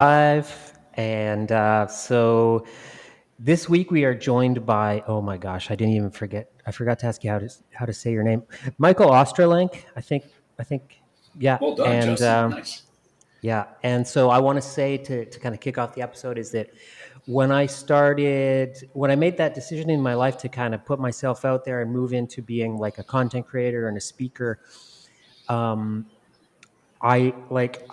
Live. And so this week we are joined by, oh my gosh, I forgot to ask you how to say your name. Michael Ostrolenk, I think, yeah. Well done, And Justin. Nice. yeah. And so I want to say to kind of kick off the episode is that when I made that decision in my life to kind of put myself out there and move into being like a content creator and a speaker, um, I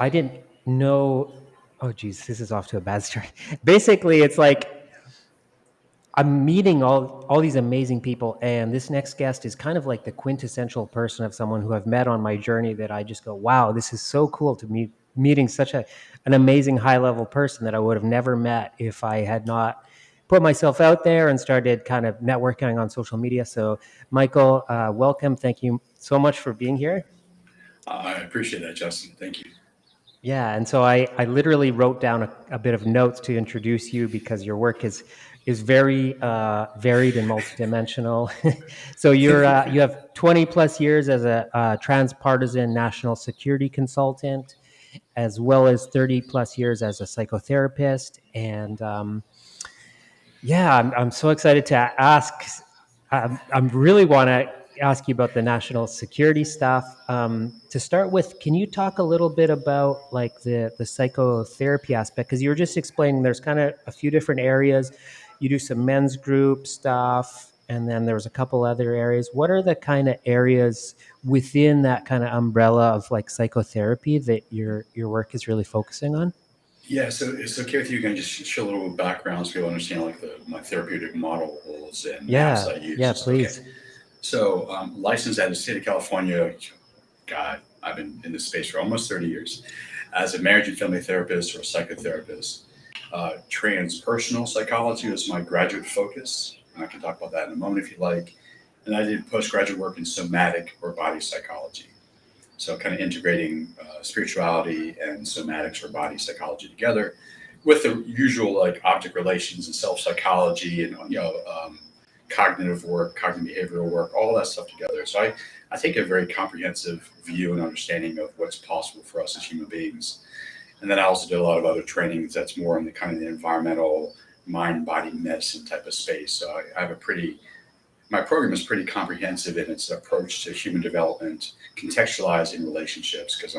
didn't know. Oh geez, this is off to a bad start. Basically, it's like I'm meeting all these amazing people, and this next guest is kind of like the quintessential person of someone who I've met on my journey. That I just go, wow, this is so cool to meeting such an amazing high level person that I would have never met if I had not put myself out there and started kind of networking on social media. So, Michael, welcome. Thank you so much for being here. I appreciate that, Justin. Thank you. Yeah, and so I literally wrote down a bit of notes to introduce you because your work is very varied and multidimensional. So you have 20 plus years as a transpartisan national security consultant, as well as 30 plus years as a psychotherapist. And yeah, I'm so excited to ask. I'm really want to ask you about the national security stuff. To start with, can you talk a little bit about like the psychotherapy aspect? Because you were just explaining there's kind of a few different areas. You do some men's group stuff, and then there's a couple other areas. What are the kind of areas within that kind of umbrella of like psychotherapy that your work is really focusing on? Yeah, so it's okay with you. Can just share a little background so people understand like my therapeutic models and maps I Yeah, use. yeah, Is okay. please. So licensed out of the state of California. God, I've been in this space for almost 30 years as a marriage and family therapist or a psychotherapist. Transpersonal psychology was my graduate focus, and I can talk about that in a moment if you like. And I did postgraduate work in somatic or body psychology. So, kind of integrating spirituality and somatics or body psychology together with the usual like object relations and self psychology and cognitive work, cognitive behavioral work, all that stuff together. So, I take a very comprehensive view and understanding of what's possible for us as human beings. And then I also did a lot of other trainings that's more in the kind of the environmental mind body medicine type of space. So, I have a pretty my program is pretty comprehensive in its approach to human development, contextualizing relationships. Because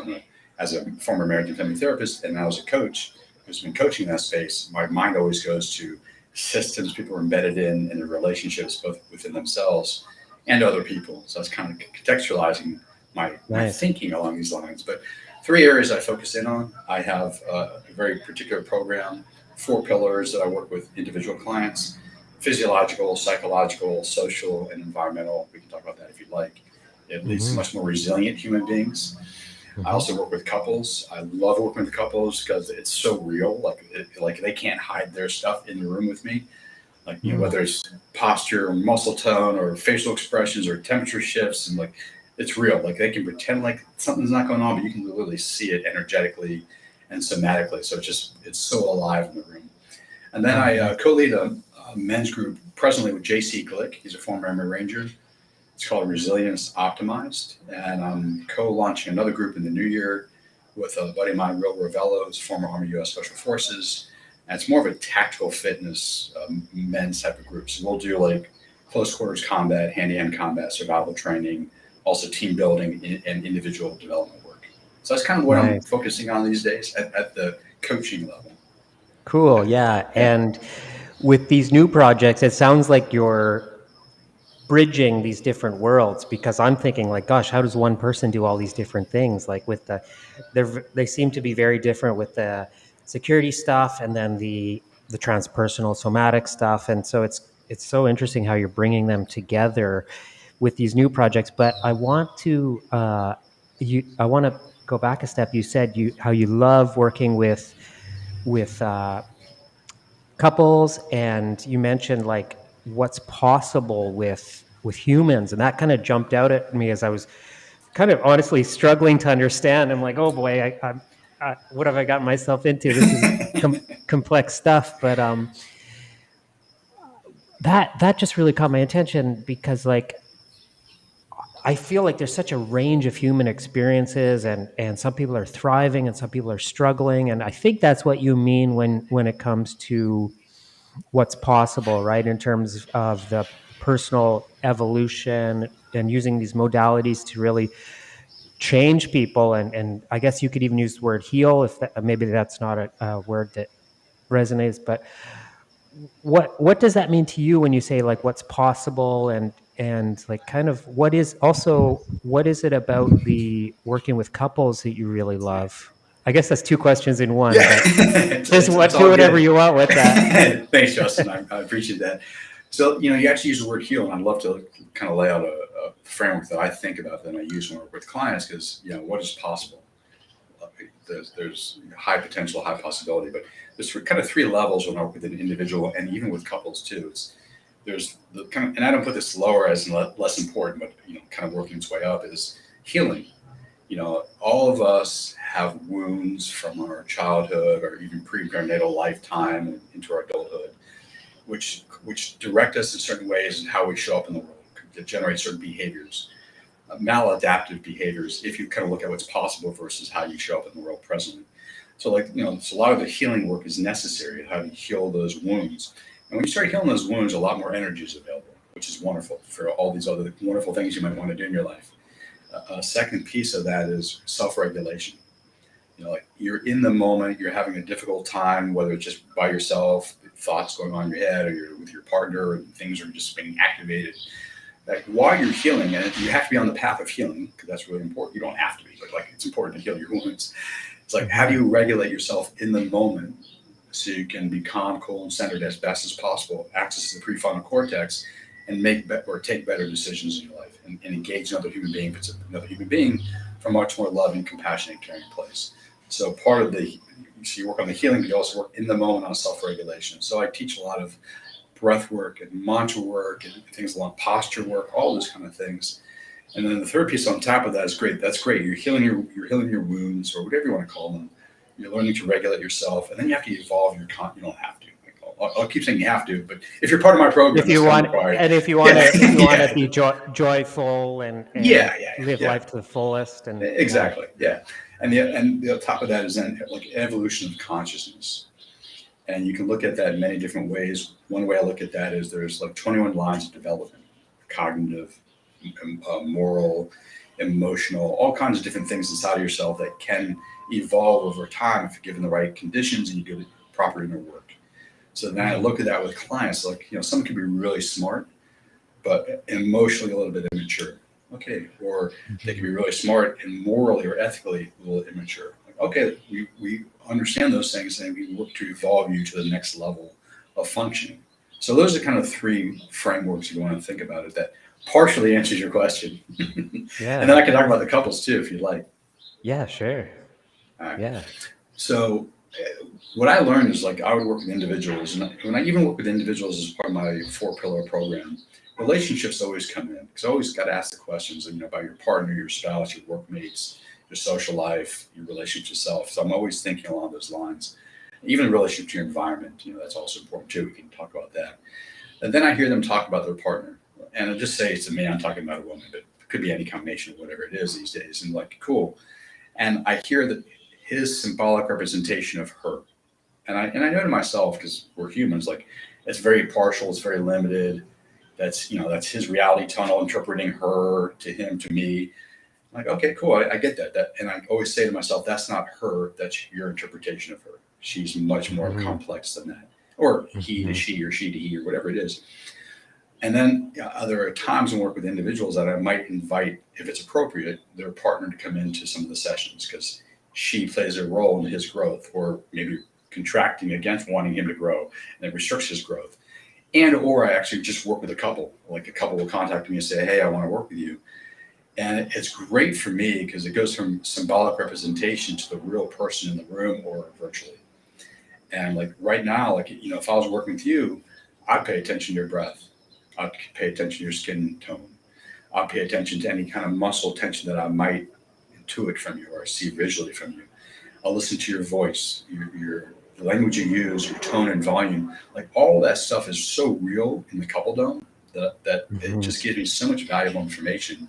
as a former marriage and family therapist, and now as a coach who's been coaching that space, my mind always goes to systems people are embedded in their relationships, both within themselves and other people. So that's kind of contextualizing my Nice. thinking along these lines. But three areas I focus in on. I have a very particular program, four pillars that I work with individual clients: physiological, psychological, social, and environmental. We can talk about that if you'd like. It leads to Hmm. much more resilient human beings. I Hmm. also work with couples. I love working with couples because it's so real. Like they can't hide their stuff in the room with me. Like Mm. whether it's posture or muscle tone or facial expressions or temperature shifts, and like it's real. Like they can pretend like something's not going on, but you can literally see it energetically and somatically. So it's so alive in the room. And then Oh, I nice. co-lead a men's group presently with JC Glick. He's a former Army Ranger. It's called Resilience Optimized. And I'm co-launching another group in the new year with a buddy of mine, Will Ravello, who's a former Army U.S. Special Forces. And it's more of a tactical fitness men's type of group. So we'll do like close quarters combat, hand-to-hand combat, survival training, also team building and individual development work. So that's kind of what I'm Nice. focusing on these days at the coaching level. Cool. Yeah. Yeah. And with these new projects, it sounds like you're bridging these different worlds because I'm thinking like, gosh, how does one person do all these different things? Like with they seem to be very different with the security stuff and then the transpersonal somatic stuff. And so it's so interesting how you're bringing them together with these new projects. But I want to go back a step. You said how you love working with couples, and you mentioned like what's possible with humans, and that kind of jumped out at me as I was kind of honestly struggling to understand. I'm like, oh boy, what have I gotten myself into? This is complex stuff. But that just really caught my attention because like I feel like there's such a range of human experiences, and some people are thriving and some people are struggling. And I think that's what you mean when it comes to what's possible, right? In terms of the personal evolution and using these modalities to really change people. And I guess you could even use the word heal, if that, maybe that's not a word that resonates, but what does that mean to you when you say like what's possible, and like kind of what is it about the working with couples that you really love? I guess that's two questions in one, Yeah, but just it's do all whatever good. you want with that. Thanks, Justin. I appreciate that. So, you actually use the word heal, and I'd love to kind of lay out a framework that I think about that I use when I work with clients because, what is possible? There's high potential, high possibility, but there's kind of three levels when I work with an individual and even with couples too. There's the kind of, and I don't put this lower as less important, but, kind of working its way up is healing. All of us have wounds from our childhood or even pre-perinatal lifetime and into our adulthood, which direct us in certain ways and how we show up in the world, that generate certain behaviors, maladaptive behaviors. If you kind of look at what's possible versus how you show up in the world presently, so so a lot of the healing work is necessary. How to heal those wounds, and when you start healing those wounds, a lot more energy is available, which is wonderful for all these other wonderful things you might want to do in your life. A second piece of that is self-regulation. Like you're in the moment, you're having a difficult time, whether it's just by yourself, thoughts going on in your head, or you're with your partner, and things are just being activated. Like while you're healing, and you have to be on the path of healing because that's really important. You don't have to be, but like it's important to heal your wounds. It's like how do you regulate yourself in the moment so you can be calm, cool, and centered as best as possible, access the prefrontal cortex, and take better decisions in your life, and engage another human being. If it's another human being, from a much more loving, compassionate, caring place. So part of so you work on the healing, but you also work in the moment on self-regulation. So I teach a lot of breath work and mantra work and things along posture work, all those kind of things. And then the third piece on top of that is great. That's great. You're healing your wounds, or whatever you want to call them. You're learning to regulate yourself, and then you have to evolve your you don't have to. I'll keep saying you have to, but if you're part of my program, If you that's kind want, of required. and if you want to be joyful and live Yeah. life to the fullest, and Exactly. Yeah. And the top of that is then like evolution of consciousness. And you can look at that in many different ways. One way I look at that is there's like 21 lines of development: cognitive, moral, emotional, all kinds of different things inside of yourself that can evolve over time if you're given the right conditions and you do the proper inner work. So then I look at that with clients, like, someone can be really smart, but emotionally a little bit immature. Okay. Or they can be really smart and morally or ethically a little immature. Like, okay, we understand those things and we work to evolve you to the next level of functioning. So those are kind of three frameworks you want to think about it. That partially answers your question. And then I can talk about the couples too, if you'd like. yeah, sure, All right. yeah. So what I learned is like I would work with individuals, and when I even work with individuals as part of my 4-pillar program, relationships always come in because I always got to ask the questions, about your partner, your spouse, your workmates, your social life, your relationship to self. So I'm always thinking along those lines. Even in relationship to your environment, that's also important too. We can talk about that. And then I hear them talk about their partner, and I'll just say it's a man. I'm talking about a woman, but it could be any combination of whatever it is these days. And like, cool. And I hear that his symbolic representation of her. And I know to myself, because we're humans, like it's very partial, it's very limited. That's his reality tunnel interpreting her to him to me. I'm like, okay, cool, I get that. And I always say to myself, that's not her, that's your interpretation of her. She's much more complex than that. Or he to she, or she to he, or whatever it is. And then there are times when I work with individuals that I might invite, if it's appropriate, their partner to come into some of the sessions because she plays a role in his growth, or maybe contracting against wanting him to grow, and it restricts his growth. And or I actually just work with a couple. Like a couple will contact me and say, hey, I want to work with you. And it's great for me because it goes from symbolic representation to the real person in the room or virtually. And like right now, like, if I was working with you, I'd pay attention to your breath. I'd pay attention to your skin tone. I'd pay attention to any kind of muscle tension that I might intuit from you or see visually from you. I'll listen to your voice, the language you use, your tone and volume. Like all that stuff is so real in the couple dome that it just gives me so much valuable information.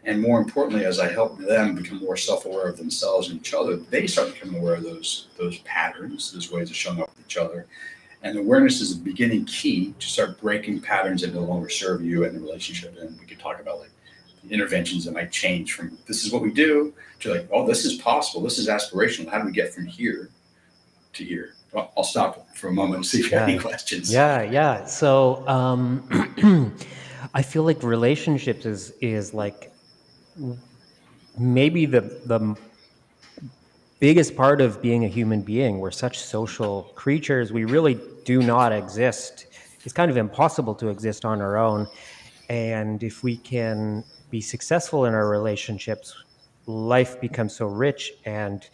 And more importantly, as I help them become more self-aware of themselves and each other, they start becoming aware of those patterns, those ways of showing up with each other. And awareness is the beginning key to start breaking patterns that no longer serve you and the relationship. And we could talk about like interventions that might change from this is what we do to like, oh, this is possible, this is aspirational. How do we get from here to here? Well, I'll stop for a moment and see if you have any Yeah. questions. Yeah. So I feel like relationships is like maybe the biggest part of being a human being. We're such social creatures. We really do not exist. It's kind of impossible to exist on our own. And if we can be successful in our relationships, life becomes so rich. And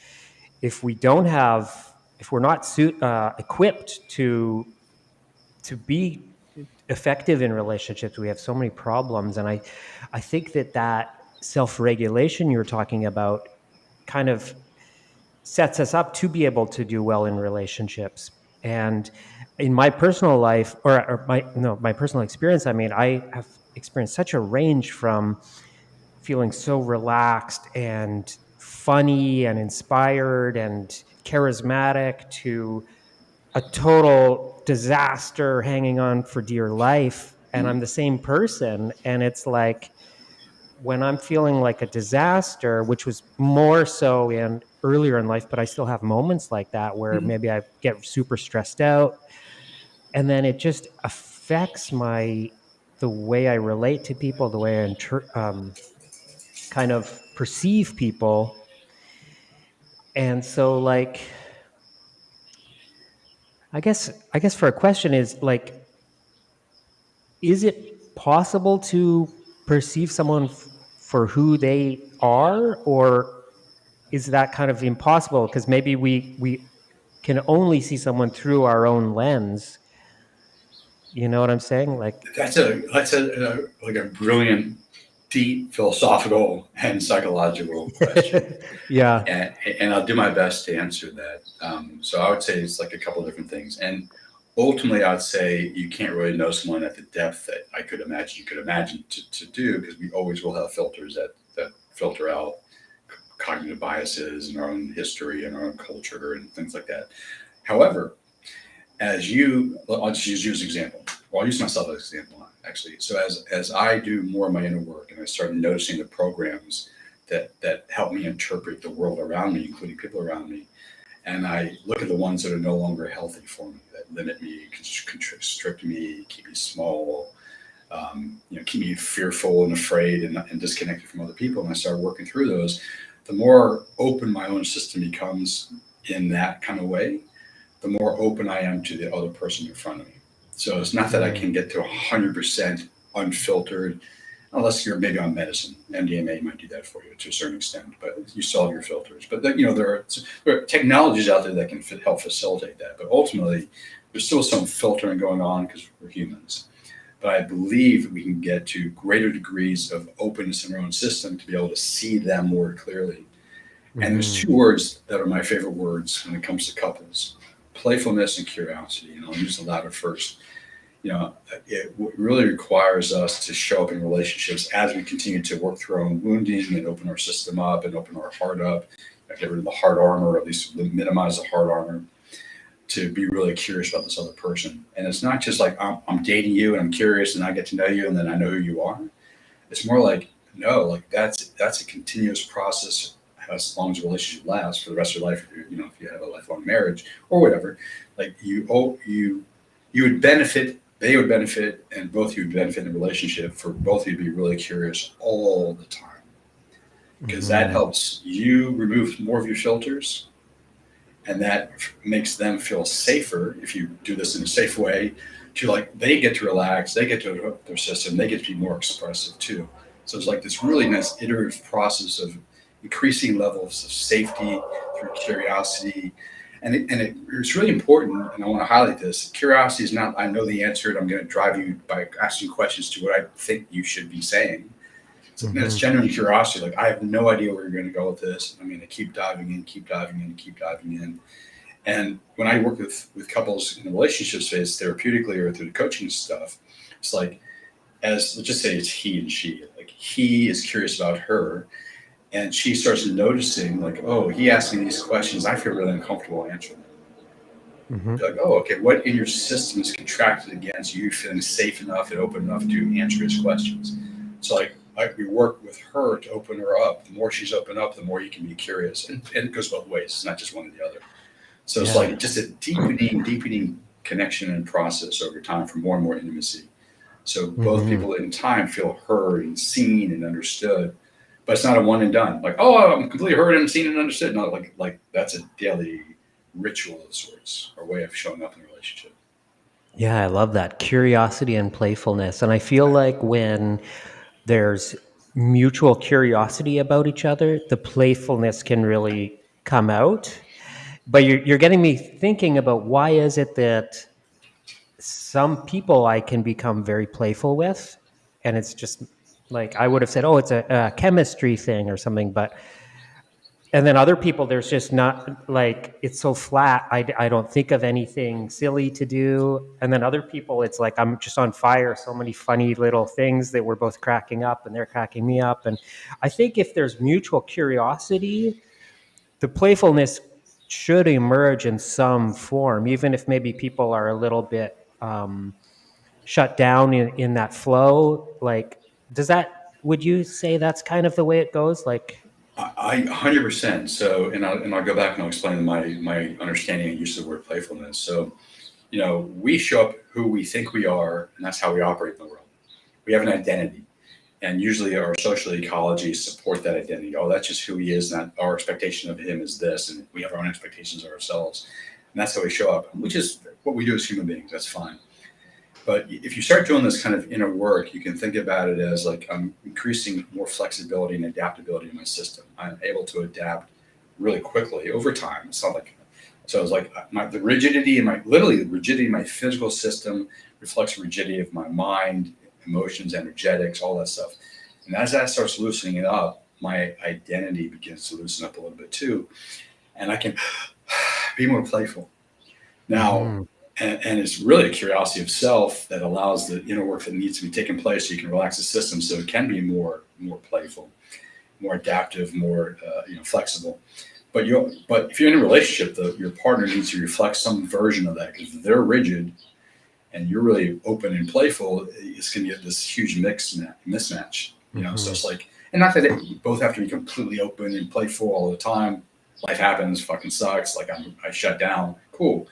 if we don't have, if we're not equipped to be effective in relationships, we have so many problems. And I think that self-regulation you're talking about kind of sets us up to be able to do well in relationships. And in my personal life, or my personal experience, I mean, I have experienced such a range from feeling so relaxed and funny and inspired and charismatic to a total disaster hanging on for dear life. And I'm the same person. And it's like, when I'm feeling like a disaster, which was more so in earlier in life, but I still have moments like that where Mhm. maybe I get super stressed out, and then it just affects the way I relate to people, the way I kind of perceive people. And so, like, I guess for a question is like, is it possible to perceive someone for who they are, or is that kind of impossible because maybe we can only see someone through our own lens? You know what I'm saying? Like, That's a like a brilliant, deep philosophical and psychological question, yeah. and, and I'll do my best to answer that. So I would say it's like a couple of different things, and ultimately I'd say you can't really know someone at the depth that I could imagine you could imagine to do, because we always will have filters that filter out cognitive biases and our own history and our own culture and things like that. However, I'll just use you as an example. Well, I'll use myself as an example, actually. So as I do more of my inner work and I start noticing the programs that help me interpret the world around me, including people around me, and I look at the ones that are no longer healthy for me, that limit me, constrict me, keep me small, keep me fearful and afraid and disconnected from other people, and I start working through those, the more open my own system becomes in that kind of way, the more open I am to the other person in front of me. So it's not that I Mm. can get to 100% unfiltered, unless you're maybe on medicine. MDMA might do that for you to a certain extent, but you still have your filters. But there are technologies out there that can help facilitate that. But ultimately, there's still some filtering going on because we're humans. But I believe we can get to greater degrees of openness in our own system to be able to see them more clearly. And there's Hmm. two words that are my favorite words when it comes to couples: playfulness and curiosity. And I'll use the latter first. It really requires us to show up in relationships as we continue to work through our own wounding and open our system up and open our heart up, get rid of the heart armor, or at least minimize the heart armor, to be really curious about this other person. And it's not just like I'm dating you and I'm curious and I get to know you and then I know who you are. It's more like, no, like that's a continuous process as long as the relationship lasts for the rest of your life. If you have a lifelong marriage or whatever, like you would benefit, they would benefit, and both of you would benefit in the relationship for both of you to be really curious all the time, because that Hmm. helps you remove more of your filters, and that makes them feel safer if you do this in a safe way, to like they get to relax, they get to hook their system, they get to be more expressive too. So it's like this really nice iterative process of increasing levels of safety through curiosity. It's really important, and I want to highlight this. Curiosity is not, I know the answer and I'm going to drive you by asking questions to what I think you should be saying. It's Hmm. genuine curiosity. Like, I have no idea where you're going to go with this. I'm going to keep diving in, keep diving in, keep diving in. And when I work with couples in the relationship space, therapeutically or through the coaching stuff, it's like, as let's just say it's he and she, like he is curious about her, and she starts noticing like, oh, he asked me these questions. I feel really uncomfortable answering them. Hmm. Be like, oh, okay, what in your system is contracted against you feeling safe enough and open enough to answer his questions? So like we work with her to open her up. The more she's open up, the more you can be curious, and it goes both ways. It's not just one or the other. So it's Yeah. like just a deepening connection and process over time for more and more intimacy. So both Hmm. people in time feel heard and seen and understood. But it's not a one and done. Like, oh, I'm completely heard and seen and understood. Not like that's a daily ritual of sorts or way of showing up in a relationship. Yeah, I love that curiosity and playfulness. And I feel like when there's mutual curiosity about each other, the playfulness can really come out. But you're getting me thinking about why is it that some people I can become very playful with, and it's just like I would have said, oh, it's a chemistry thing or something, but and then other people, there's just not like it's so flat. I don't think of anything silly to do. And then other people, it's like I'm just on fire. So many funny little things that we're both cracking up and they're cracking me up. And I think if there's mutual curiosity, the playfulness should emerge in some form, even if maybe people are a little bit shut down in that flow. Like, does that, would you say that's kind of the way it goes? Like, I 100%. So, and I'll go back and I'll explain my understanding and use of the word playfulness. So, we show up who we think we are, and that's how we operate in the world. We have an identity, and usually our social ecologies support that identity. Oh, that's just who he is, and our expectation of him is this, and we have our own expectations of ourselves, and that's how we show up, which is what we do as human beings. That's fine. But if you start doing this kind of inner work, you can think about it as like I'm increasing more flexibility and adaptability in my system. I'm able to adapt really quickly over time. It's not like so. It's like the rigidity in my literally the rigidity in my physical system reflects the rigidity of my mind, emotions, energetics, all that stuff. And as that starts loosening it up, my identity begins to loosen up a little bit too, and I can be more playful. Now, mhm. and it's really a curiosity of self that allows the inner work that needs to be taking place so you can relax the system so it can be more playful, more adaptive, more flexible. But if you're in a relationship, your partner needs to reflect some version of that because if they're rigid and you're really open and playful, it's going to get this huge mismatch. So Mhm. it's like, and not that you both have to be completely open and playful all the time. Life happens, fucking sucks. Like I shut down. Cool.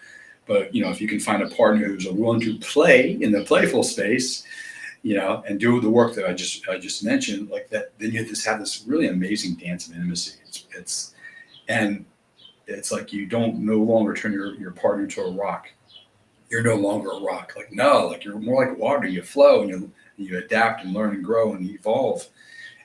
But if you can find a partner who's willing to play in the playful space, and do the work that I just mentioned, like that, then you just have this really amazing dance of intimacy. And it's like you don't no longer turn your partner into a rock. You're no longer a rock. Like no, like you're more like water. You flow and you adapt and learn and grow and evolve.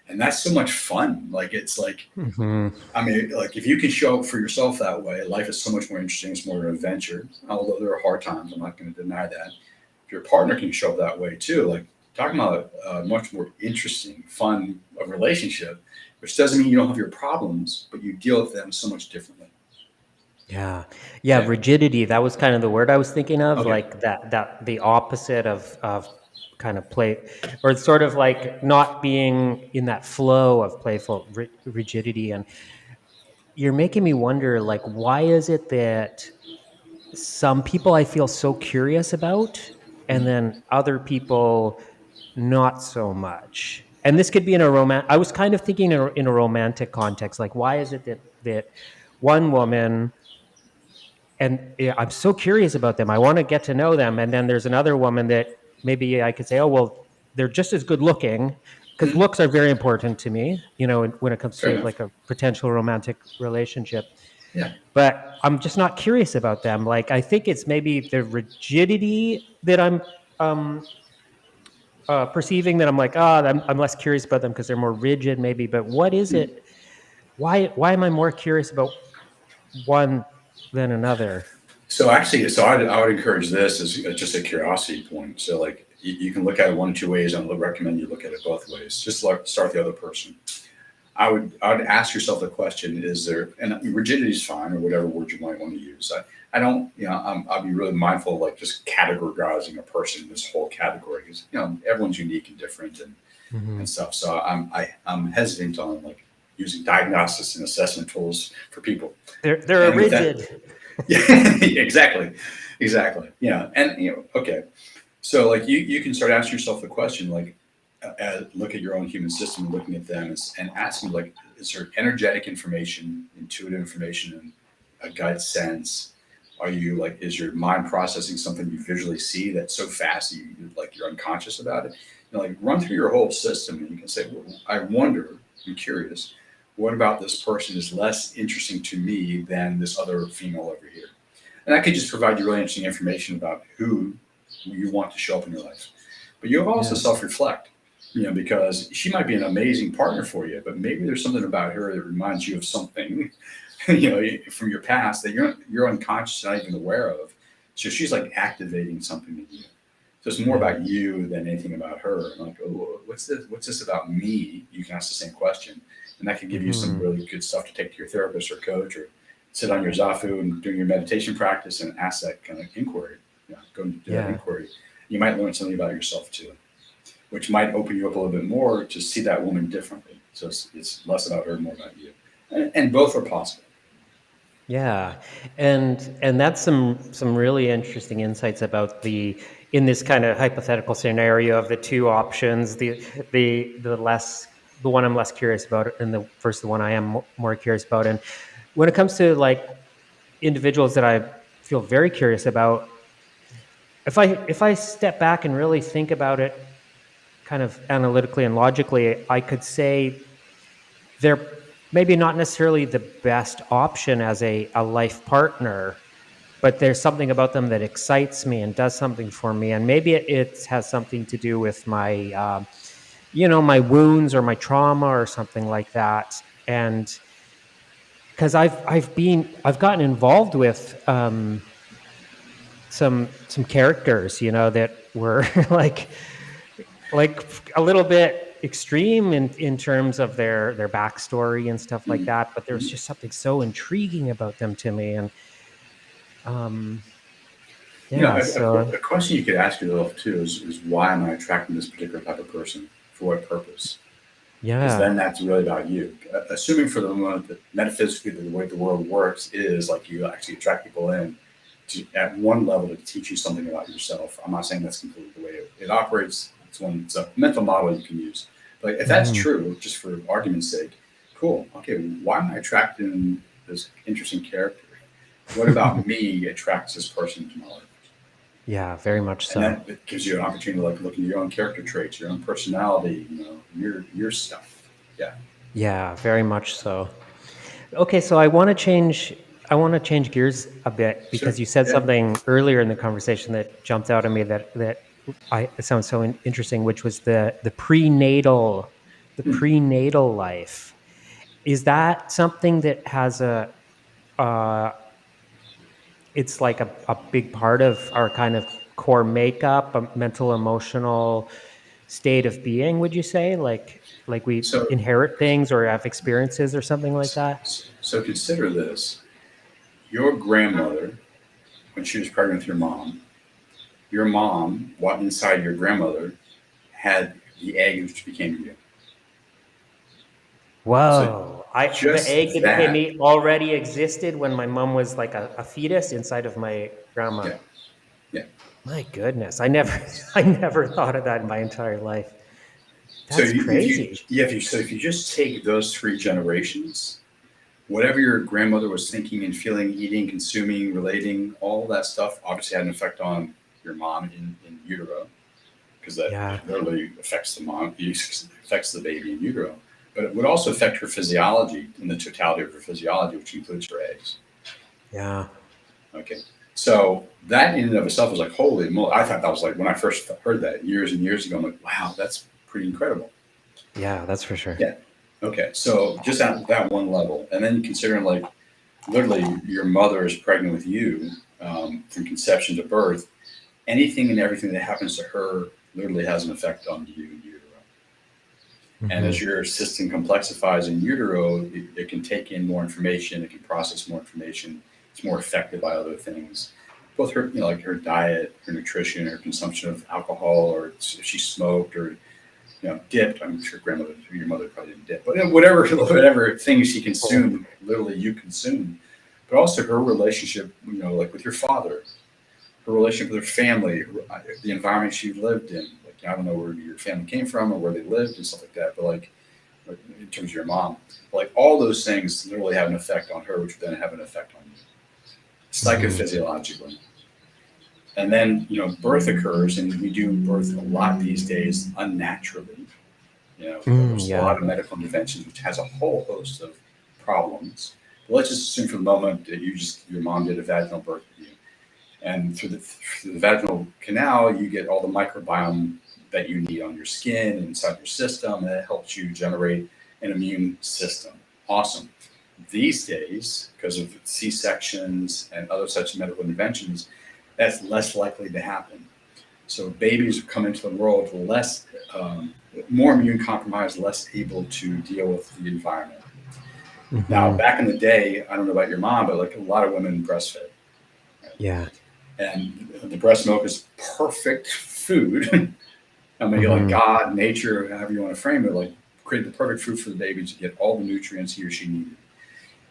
And that's so much fun. Like it's like Mhm. I mean, like if you can show up for yourself that way, life is so much more interesting. It's more of an adventure. Although there are hard times, I'm not going to deny that. If your partner can show up that way too, like talking about a much more interesting, fun relationship, which doesn't mean you don't have your problems, but you deal with them so much differently. Yeah. Yeah, Yeah. rigidity, that was kind of the word I was thinking of, Okay. like that the opposite of kind of play, or it's sort of like not being in that flow of playful rigidity. And you're making me wonder, like, why is it that some people I feel so curious about, and Mhm. then other people not so much? And this could be in a I was kind of thinking in a romantic context, like, why is it that one woman, and yeah, I'm so curious about them. I want to get to know them. And then there's another woman that maybe I could say, oh, well, they're just as good looking, because Mhm. looks are very important to me, when it comes Fair to enough. like a potential romantic relationship. Yeah. But I'm just not curious about them. Like, I think it's maybe the rigidity that I'm um, perceiving, that I'm like, I'm less curious about them because they're more rigid, maybe. But what is Mhm. it? Why am I more curious about one than another? So actually, I would encourage this as just a curiosity point. So like you can look at it one or two ways, and I would recommend you look at it both ways. Just like start the other person. I would ask yourself the question: is there, and rigidity is fine, or whatever word you might want to use. I don't, I'll be really mindful of like just categorizing a person in this whole category because everyone's unique and different, and stuff. So I'm hesitant on like using diagnostics and assessment tools for people. They're And with that, rigid. yeah, exactly. Yeah, and okay. So like you can start asking yourself the question like, look at your own human system and looking at them and asking like, is there energetic information, intuitive information, and a gut sense? Are you like, is your mind processing something you visually see that's so fast that you're unconscious about it? Like run through your whole system and you can say, well, I wonder, I'm curious, what about this person is less interesting to me than this other female over here? And that could just provide you really interesting information about who you want to show up in your life. But you also Yeah. self-reflect, because she might be an amazing partner for you, but maybe there's something about her that reminds you of something, from your past that you're unconscious, not even aware of. So she's like activating something in you. So it's more Yeah. about you than anything about her. And like, oh, what's this? What's this about me? You can ask the same question, and that can give you some Hmm. really good stuff to take to your therapist or coach, or sit on your zafu and doing your meditation practice and ask that kind of inquiry. Go and do that Yeah. inquiry. You might learn something about yourself too, which might open you up a little bit more to see that woman differently. So it's less about her, more about you, and both are possible. Yeah, and that's some really interesting insights about the in this kind of hypothetical scenario of the two options, the one I'm less curious about, and the one I am more curious about. And when it comes to like individuals that I feel very curious about, if I step back and really think about it, kind of analytically and logically, I could say they're maybe not necessarily the best option as a life partner, but there's something about them that excites me and does something for me. And maybe it has something to do with my, my wounds or my trauma or something like that. And because I've gotten involved with some characters, that were like a little bit extreme in terms of their backstory and stuff like that. But there's Mm-hmm. just something so intriguing about them to me. And um, yeah, so A question you could ask yourself too is why am I attracting this particular type of person? For what purpose? Because yeah. then that's really about you. Assuming for the moment that metaphysically the way the world works is like you actually attract people in at one level to teach you something about yourself. I'm not saying that's completely the way it operates. It's a mental model you can use. But if that's Mhm. true, just for argument's sake, cool. Okay, why am I attracting this interesting character? What about me attracts this person to my life? Yeah, very much And so. that it gives you an opportunity to like look at your own character traits, your own personality, your stuff. Yeah. Yeah, very much so. Okay, so I want to change gears a bit Sure. because you said Yeah. something earlier in the conversation that jumped out at me that it sounds so interesting, which was the Hmm. prenatal life. Is that something that has uh it's like a big part of our kind of core makeup, a mental emotional state of being, would you say? Like we So, inherit things or have experiences or something like that? so consider this: your grandmother, when she was pregnant with your mom, what inside your grandmother, had the egg which became you. So, Whoa. The egg just that became that, me already existed when my mom was like a fetus inside of my grandma. yeah, yeah. My goodness. I never I never thought of that in my entire life. So That's crazy. if you just take those three generations, whatever your grandmother was thinking and feeling, eating, consuming, relating, all that stuff obviously had an effect on your mom in utero, because that Yeah. literally affects the mom, affects the baby in utero. But it would also affect her physiology in the totality of her physiology, which includes her eggs. Yeah. Okay. So that in and of itself was like, holy moly. I thought that was like when I first heard that years and years ago, I'm like, wow, that's pretty incredible. Yeah, that's for sure. Yeah. Okay. So just at that one level. And then considering like literally your mother is pregnant with you, from conception to birth, anything and everything that happens to her literally has an effect on you in utero. And Hmm. as your system complexifies in utero, it can take in more information, it can process more information, it's more affected by other things. Both her, like her diet, her nutrition, her consumption of alcohol, or if she smoked, or dipped. I'm sure your mother probably didn't dip, but whatever things she consumed, literally you consumed. But also her relationship, like with your father, her relationship with her family, the environment she lived in. Like, I don't know where your family came from or where they lived and stuff like that, but like in terms of your mom, like all those things literally have an effect on her, which would then have an effect on you psychophysiologically. And then, birth occurs, and we do birth a lot these days unnaturally. There's a Yeah. lot of medical interventions, which has a whole host of problems. But let's just assume for the moment that your mom did a vaginal birth with you. And through the vaginal canal, you get all the microbiome that you need on your skin, inside your system, and it helps you generate an immune system. Awesome. These days, because of C-sections and other such medical interventions, that's less likely to happen. So babies come into the world more immune compromised, less able to deal with the environment. Now, Hmm. back in the day, I don't know about your mom, but like a lot of women breastfed. Yeah. And the breast milk is perfect food. I mean, like Hmm. God, nature, however you want to frame it, like created the perfect food for the baby to get all the nutrients he or she needed.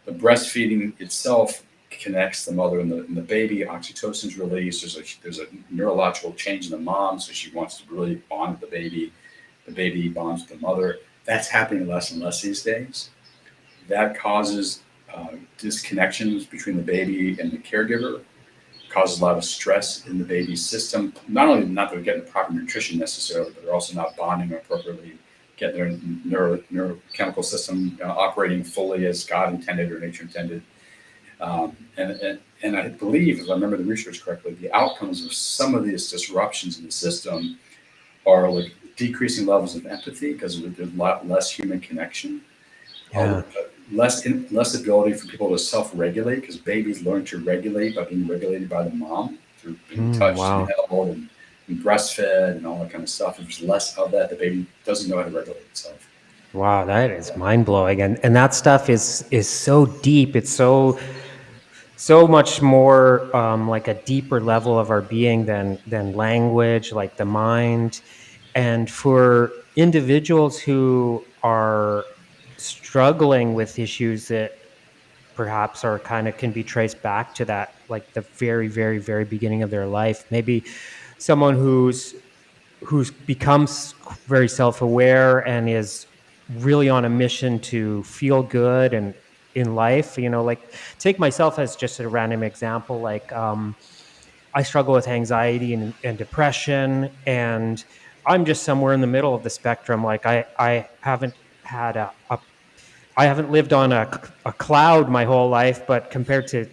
The breastfeeding itself connects the mother and the baby. Oxytocin is released. There's a neurological change in the mom, so she wants to really bond with the baby. The baby bonds with the mother. That's happening less and less these days. That causes disconnections between the baby and the caregiver, causes a lot of stress in the baby's system. Not only not they're getting the proper nutrition necessarily, but they're also not bonding appropriately, getting their neurochemical system operating fully as God intended or nature intended. And I believe, if I remember the research correctly, the outcomes of some of these disruptions in the system are like decreasing levels of empathy because there's a lot less human connection, Yeah. less ability for people to self-regulate because babies learn to regulate by being regulated by the mom through being touched and Wow. held and breastfed and all that kind of stuff. If there's less of that, the baby doesn't know how to regulate itself. Wow, that is mind blowing, and that stuff is so deep. It's so much more like a deeper level of our being than language, like the mind. And for individuals who are struggling with issues that perhaps are kind of can be traced back to that, like the very, very, very beginning of their life, maybe someone who's becomes very self-aware and is really on a mission to feel good and in life, like take myself as just a random example, like I struggle with anxiety and depression, and I'm just somewhere in the middle of the spectrum. Like I haven't had I haven't lived on a cloud my whole life, but compared to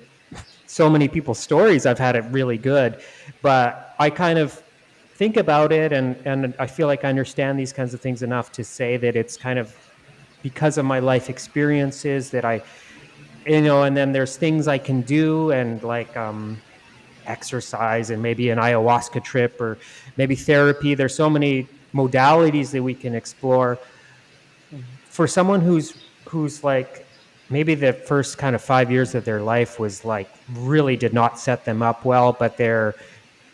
so many people's stories, I've had it really good. But I kind of think about it, and I feel like I understand these kinds of things enough to say that it's kind of because of my life experiences that and then there's things I can do, and like exercise and maybe an ayahuasca trip or maybe therapy. There's so many modalities that we can explore for someone who's like maybe the first kind of 5 years of their life was like really did not set them up well, but they're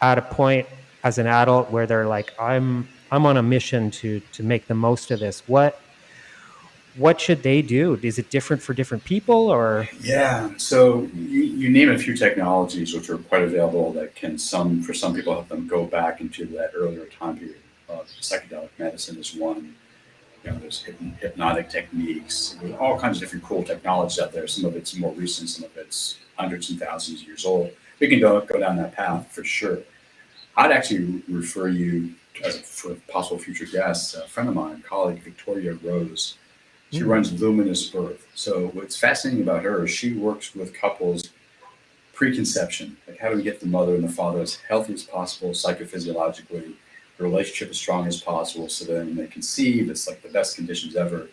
at a point as an adult where they're like, I'm on a mission to make the most of this. What should they do? Is it different for different people or? Yeah. So you name a few technologies which are quite available that can for some people help them go back into that earlier time period. Psychedelic medicine is one. There's hypnotic techniques, there's all kinds of different cool technologies out there. Some of it's more recent, some of it's hundreds and thousands of years old. We can go down that path for sure. I'd actually refer you for possible future guests. A friend of mine, colleague Victoria Rose, she Hmm. runs Luminous Birth. So what's fascinating about her is she works with couples preconception, like how do we get the mother and the father as healthy as possible psychophysiologically, the relationship as strong as possible, so then when they conceive, it's like the best conditions ever.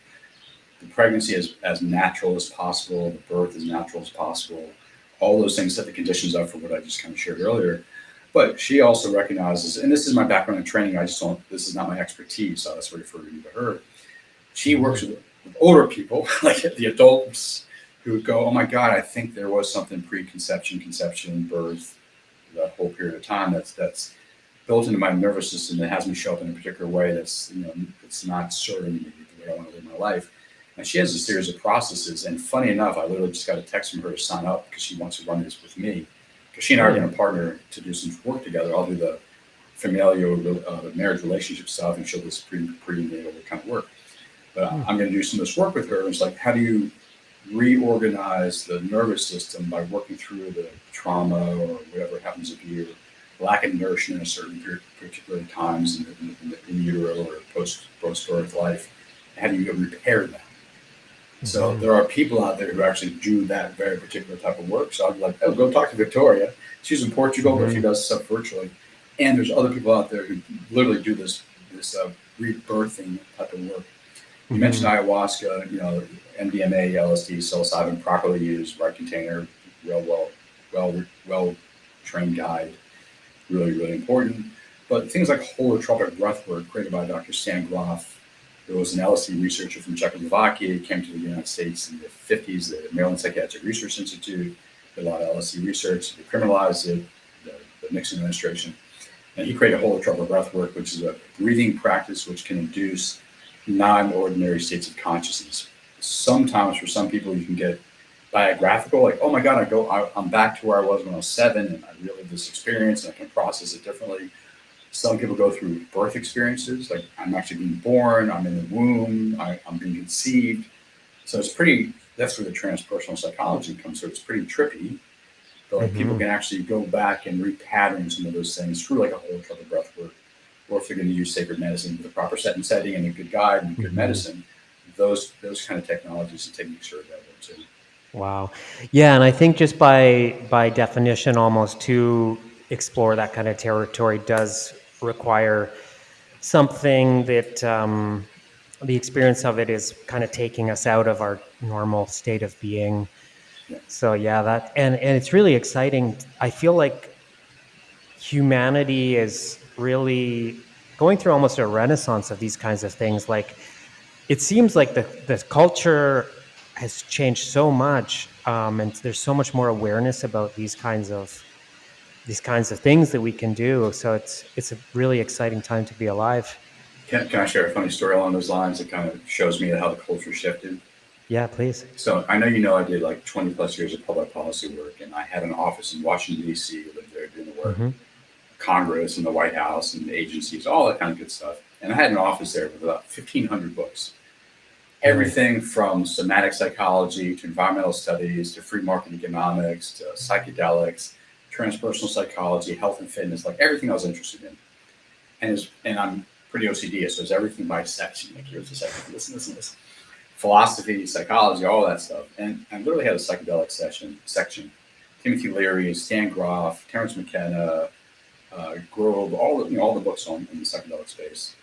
The pregnancy is as natural as possible, the birth as natural as possible. All those things set the conditions up for what I just kind of shared earlier. But she also recognizes, and this is my background in training, I just don't, this is not my expertise, so that's referring you to her. She works with older people, like the adults, who would go, "Oh my God, I think there was something preconception, conception, birth, that whole period of time. That's built into my nervous system that has me show up in a particular way that's, it's not serving me the way I want to live my life. And she has a series of processes. And funny enough, I literally just got a text from her to sign up because she wants to run this with me. Because she and I are going to partner to do some work together. I'll do the familial marriage relationship stuff, and she'll do this prenatal kind of work. But I'm going to do some of this work with her. And it's like, how do you reorganize the nervous system by working through the trauma or whatever happens to be, or lack of nourishment at certain particular times in utero or post-birth life? How do you repair that? So there are people out there who actually do that very particular type of work. So I'd be like, oh, go talk to Victoria. She's in Portugal, but she does stuff virtually. And there's other people out there who literally do this rebirthing type of work. You mentioned ayahuasca, MDMA, LSD, psilocybin, properly used, right container, well trained guide, really, really important. But things like holotropic breath work created by Dr. Stan Grof. There was an LSD researcher from Czechoslovakia. He came to the United States in the 50s, the Maryland Psychiatric Research Institute, did a lot of LSD research. They criminalized it, the Nixon administration. And he created holotropic breath work, which is a breathing practice which can induce non-ordinary states of consciousness. Sometimes for some people you can get biographical, like, oh my God, I'm back to where I was when I was 7 and I relived this experience and I can process it differently. Some people go through birth experiences, like I'm actually being born, I'm in the womb, I'm being conceived. So that's where the transpersonal psychology comes through. It's pretty trippy, but like people can actually go back and repattern some of those things through like a holotropic breath work. Or if they're going to use sacred medicine with a proper setting and a good guide and good medicine, those kind of technologies and techniques are available too. Wow. Yeah, and I think just by definition, almost to explore that kind of territory does require something that the experience of it is kind of taking us out of our normal state of being. Yeah. So yeah, that and it's really exciting. I feel like humanity is really going through almost a renaissance of these kinds of things. Like it seems like the culture has changed so much, and there's so much more awareness about these kinds of things that we can do. So it's a really exciting time to be alive. Can I share a funny story along those lines that kind of shows me how the culture shifted? Yeah, please. So I I did like 20 plus years of public policy work, and I had an office in Washington, D.C., lived there doing the work, Congress and the White House and the agencies, all that kind of good stuff. And I had an office there with about 1,500 books. Everything from somatic psychology to environmental studies to free market economics to psychedelics, transpersonal psychology, health and fitness, like everything I was interested in. And I'm pretty OCD, so it's everything by section. Like here's the section, this. Philosophy, psychology, all that stuff. And I literally had a psychedelic section. Timothy Leary, Stan Grof, Terence McKenna, Grove, all the books in the psychedelic space.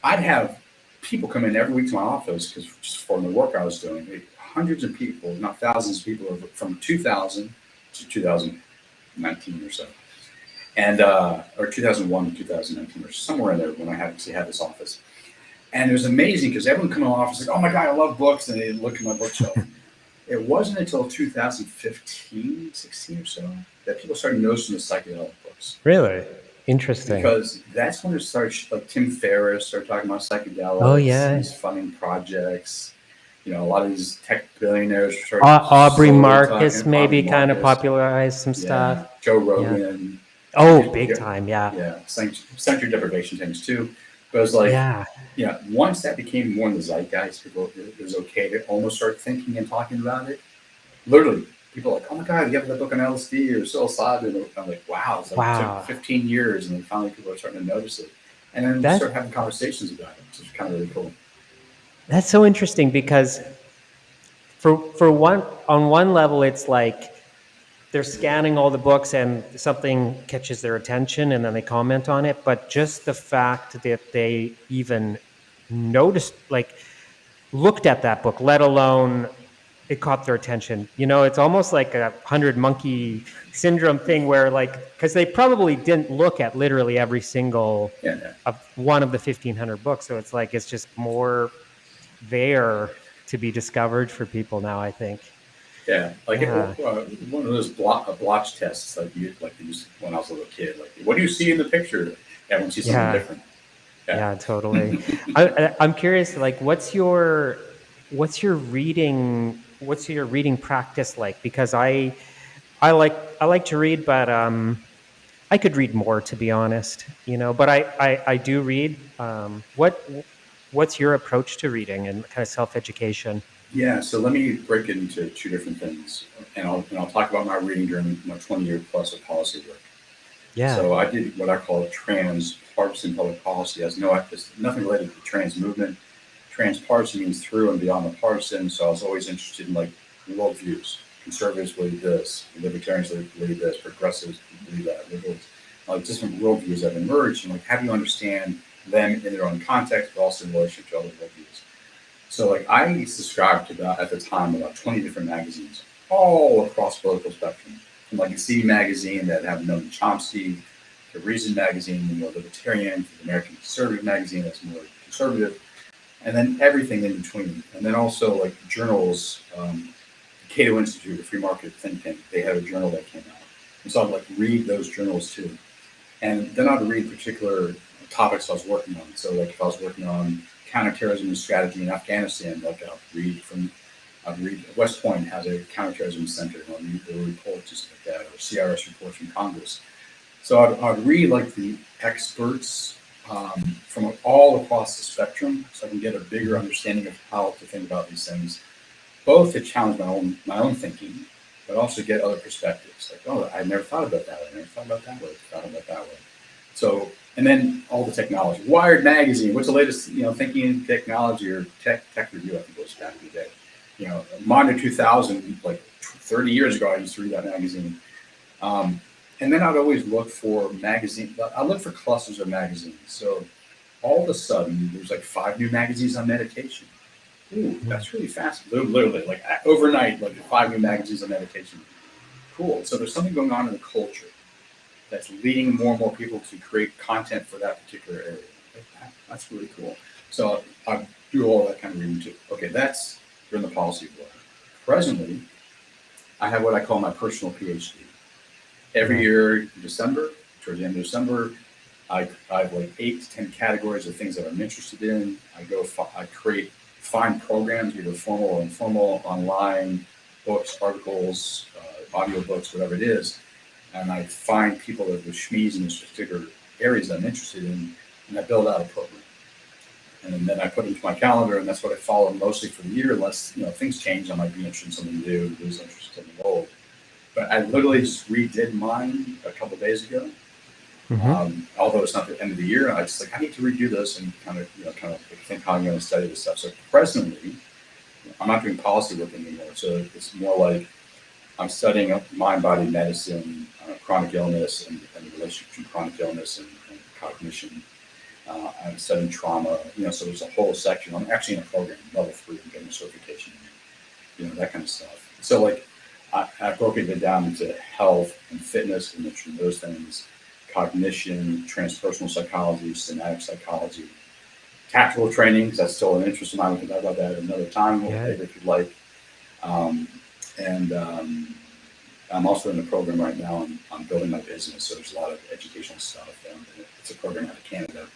I'd have people come in every week to my office because just for the work I was doing, hundreds of people, not thousands of people, from 2000 to 2019 or so, and or 2001 to 2019 or somewhere in there when I actually had this office. And it was amazing because everyone come in my office like, oh my God, I love books, and they look at my bookshelf. It wasn't until 2015, 16 or so that people started noticing the psychedelic books. Really? Interesting. Because that's when it started, like Tim Ferriss started talking about psychedelics, Oh yeah, these funding projects. A lot of these tech billionaires started Aubrey slowly Marcus talking. maybe Aubrey kind of Marcus, popularized some stuff. Joe Rogan. Oh, big time, yeah. Sensory deprivation things too. But it was like, once that became more in the zeitgeist, it was okay to almost start thinking and talking about it. Literally, people are like, oh my God, you have that book on LSD or psilocybin. I'm like, wow, it took 15 years, and then finally people are starting to notice it. And then we start having conversations about it, which is kind of really cool. That's so interesting because on one level, it's like they're scanning all the books and something catches their attention and then they comment on it. But just the fact that they even noticed, like looked at that book, let alone it caught their attention. It's almost like a 100 monkey syndrome thing where because they probably didn't look at literally every single of one of the 1,500 books. So it's just more there to be discovered for people now, I think. Yeah, like Yeah, one of those blotch tests, like you used when I was a little kid. Like, what do you see in the picture? Everyone sees something yeah, different. Yeah. yeah, totally. I'm curious, like, what's your reading practice like? Because I like to read, but I could read more, to be honest, but I do read. What's your approach to reading and kind of self-education? Yeah, so let me break it into two different things, and I'll talk about my reading during my 20-year plus of policy work. Yeah. So I did what I call partisan public policy. Has no, it's nothing related to trans movement. Transpartisan means through and beyond the partisan. So I was always interested in like worldviews. Conservatives believe this, libertarians believe this, progressives believe that, liberals, like different worldviews that have emerged, and like how do you understand them in their own context, but also in relation to other worldviews. So like I subscribed to about at the time about 20 different magazines all across political spectrum. From like a C magazine that have Noam Chomsky, to Reason magazine, the more libertarian, to the American Conservative magazine that's more conservative, and then everything in between. And then also like journals, the Cato Institute, the free market think tank, they had a journal that came out. And so I'd like read those journals too. And then I'd read particular topics I was working on. So like if I was working on counterterrorism and strategy in Afghanistan, like I'd read West Point has a counterterrorism center, and I'd read the reports just like that, or CRS reports from Congress. So I'd read like the experts from all across the spectrum, so I can get a bigger understanding of how to think about these things, both to challenge my own thinking, but also get other perspectives. Like, oh, I never thought about that way. I never thought about that way. Thought about that way. So, and then all the technology. Wired magazine. What's the latest, thinking in technology or tech review? I think it was back in the day. Monitor 2000, like 30 years ago, I used to read that magazine. Um, and then I'd always look for magazine. I look for clusters of magazines. So all of a sudden, there's like 5 new magazines on meditation. Ooh, Mhm. that's really fast. Literally, like overnight, like 5 new magazines on meditation. Cool. So there's something going on in the culture that's leading more and more people to create content for that particular area. That's really cool. So I do all that kind of reading too. Okay, that's during the policy work. Presently, I have what I call my personal PhD. Every Yeah. year in December, towards the end of December, I have like 8 to 10 categories of things that I'm interested in. I find programs, either formal or informal, online, books, articles, audio books, whatever it is, and I find people that are schmees in those particular areas that I'm interested in, and I build out a program. And then I put it into my calendar, and that's what I follow mostly for the year, unless things change. I might be interested in something new, lose interest in something old. But I literally just redid mine a couple of days ago. Hmm. Although it's not the end of the year, I just like I need to redo this and kind of think how I'm going to study this stuff. So presently, I'm not doing policy work anymore. So it's more like I'm studying mind-body medicine, chronic illness, and the relationship between chronic illness and cognition. I'm studying trauma. So there's a whole section. I'm actually in a program, level 3. I'm getting a certification. That kind of stuff. So like I broke it down into health and fitness, and mentioned those things, cognition, transpersonal psychology, somatic psychology, tactical training, because that's still an interest of mine. We can talk about that at another time, or Yeah. later if you'd like. Um, and I'm also in the program right now. I'm building my business, so there's a lot of educational stuff. It's a program out of Canada.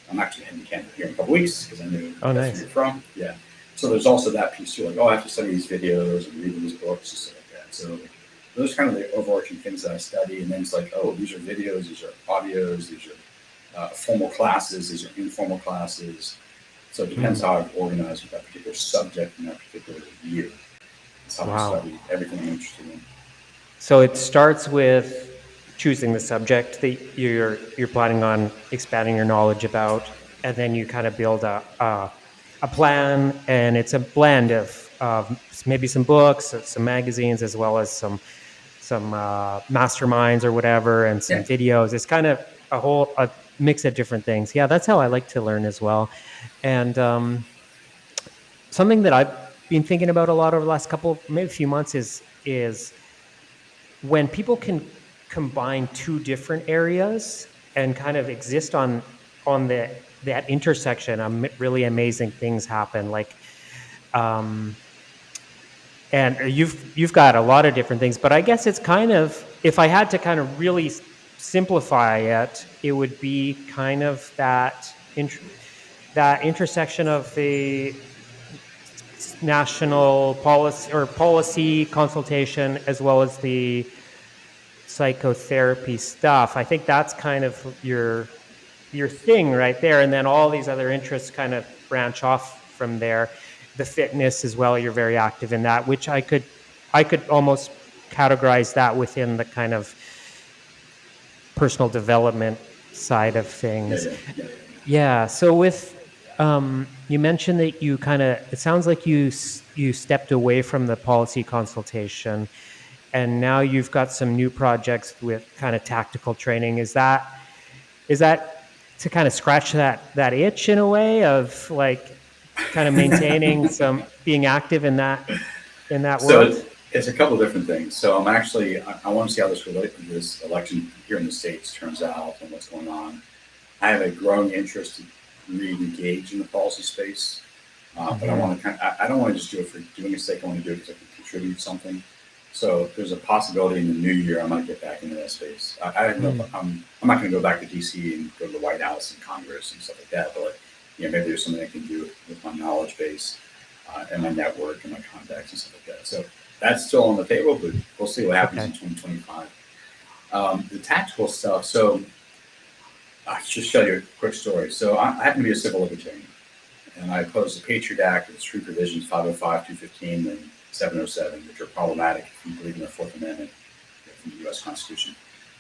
I'm actually heading to Canada here in a couple weeks because I knew Oh, that's where nice. you're from. Yeah. So there's also that piece too, like, oh, I have to study these videos and read these books and stuff like that. So like, those are kind of the overarching things that I study. And then it's like, oh, these are videos, these are audios, these are formal classes, these are informal classes. So it depends Mm. how I've organized with that particular subject in that particular year. That's how I Wow. study everything I'm interested in. So it starts with choosing the subject that you're planning on expanding your knowledge about, and then you kind of build a plan, and it's a blend of maybe some books, some magazines, as well as some masterminds or whatever, and some Yeah. videos. It's kind of a mix of different things. Yeah, that's how I like to learn as well. And something that I've been thinking about a lot over the last couple, maybe a few months is when people can combine two different areas and kind of exist on that intersection, really amazing things happen. Like um, And you've got a lot of different things, but I guess it's kind of, if I had to kind of really simplify it, it would be kind of that intersection of the national policy or policy consultation as well as the psychotherapy stuff. I think that's kind of your thing right there, and then all these other interests kind of branch off from there. The fitness as well, you're very active in that, which I could almost categorize that within the kind of personal development side of Yeah, things. yeah, yeah, yeah. Yeah. So with you mentioned that you kind of, it sounds like you stepped away from the policy consultation, and now you've got some new projects with kind of tactical training. Is that to kind of scratch that itch in a way of like kind of maintaining some being active in that So world? it's a couple different things. So I'm actually, I want to see how this election here in the States turns out and what's going on. I have a growing interest in re-engage in the policy space, but I Mm-hmm. want to I don't want to just do it for doing its sake. I want to do it because I can contribute something. So there's a possibility in the new year I might get back into that space. I don't know. Mm. I'm not going to go back to DC and go to the White House and Congress and stuff like that. But like, maybe there's something I can do with my knowledge base and my network and my contacts and stuff like that. So that's still on the table, but we'll see what happens Okay. in 2025. The tactical stuff. So I'll just show you a quick story. So I happen to be a civil libertarian, and I oppose the Patriot Act with its three provisions, 505, 215, and 707, which are problematic if you believe in the Fourth Amendment from the U.S. Constitution,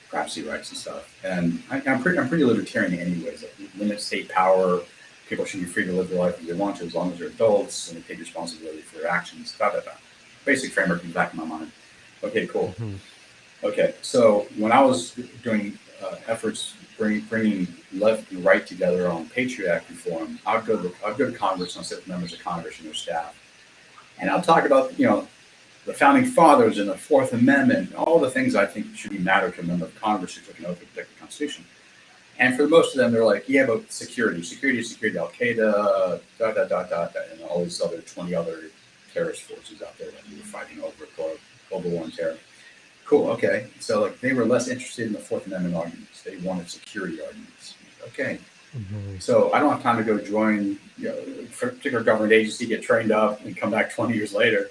privacy rights and stuff. And I'm pretty libertarian anyways. Like, limit state power. People should be free to live their life as they want to, as long as they're adults and they take responsibility for their actions. Basic framework in the back of my mind. Okay, cool. Mm-hmm. Okay, so when I was doing efforts bringing left and right together on Patriot Act reform, I'd go to Congress and I'd sit with members of Congress and their staff, and I'll talk about the founding fathers and the Fourth Amendment, and all the things I think should be matter to a member of Congress who took an oath to protect the Constitution. And for most of them, they're like, yeah, but security, Al Qaeda, and all these other 20 other terrorist forces out there that we were fighting over global war on terror. Cool. Okay. So like they were less interested in the Fourth Amendment arguments. They wanted security arguments. Okay. Mm-hmm. So I don't have time to go join a particular government agency, get trained up, and come back 20 years later.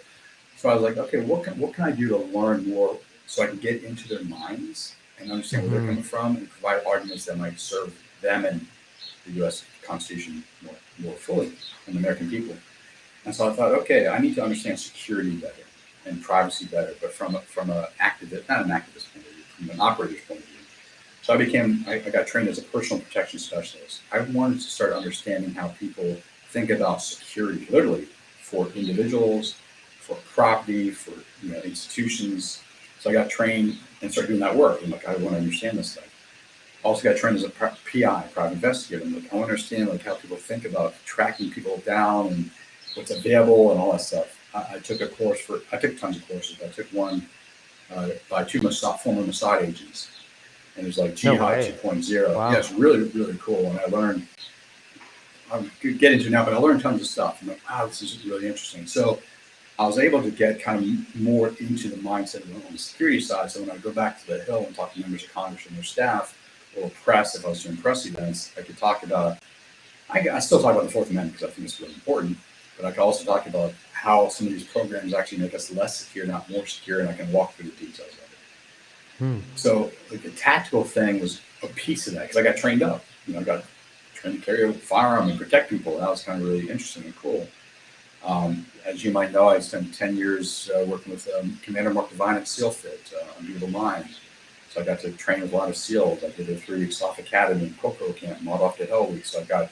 So I was like, okay, what can I do to learn more so I can get into their minds and understand where they're coming from and provide arguments that might serve them and the U.S. Constitution more fully and the American people. And so I thought, okay, I need to understand security better and privacy better, but from a activist, not an activist point of view, from an operator's point of view. So I got trained as a personal protection specialist. I wanted to start understanding how people think about security, literally for individuals, for property, for institutions. So I got trained and started doing that work. And like, I want to understand this stuff. Also got trained as a PI, private investigator. And like, I want to understand like how people think about tracking people down and what's available and all that stuff. I took tons of courses. I took one by two former Mossad agents, and it was like Jihad 2.0. Wow. Yeah, it's really, really cool. And I learned, I could get into it now, but I learned tons of stuff. I'm like, wow, this is really interesting. So I was able to get kind of more into the mindset on the security side. So when I go back to the Hill and talk to members of Congress and their staff, or press, if I was doing press events, I could talk about, I still talk about the Fourth Amendment because I think it's really important. But I can also talk about how some of these programs actually make us less secure, not more secure, and I can walk through the details of it. So like the tactical thing was a piece of that because I got trained up. I got trained to carry a firearm and protect people. And that was kind of really interesting and cool. As you might know, I spent 10 years working with Commander Mark Devine at SEAL Fit on Beautiful Mind. So I got to train with a lot of SEALs. I did a 3-week SOF Academy and Coco Camp, Mod Off the Hill week. So I got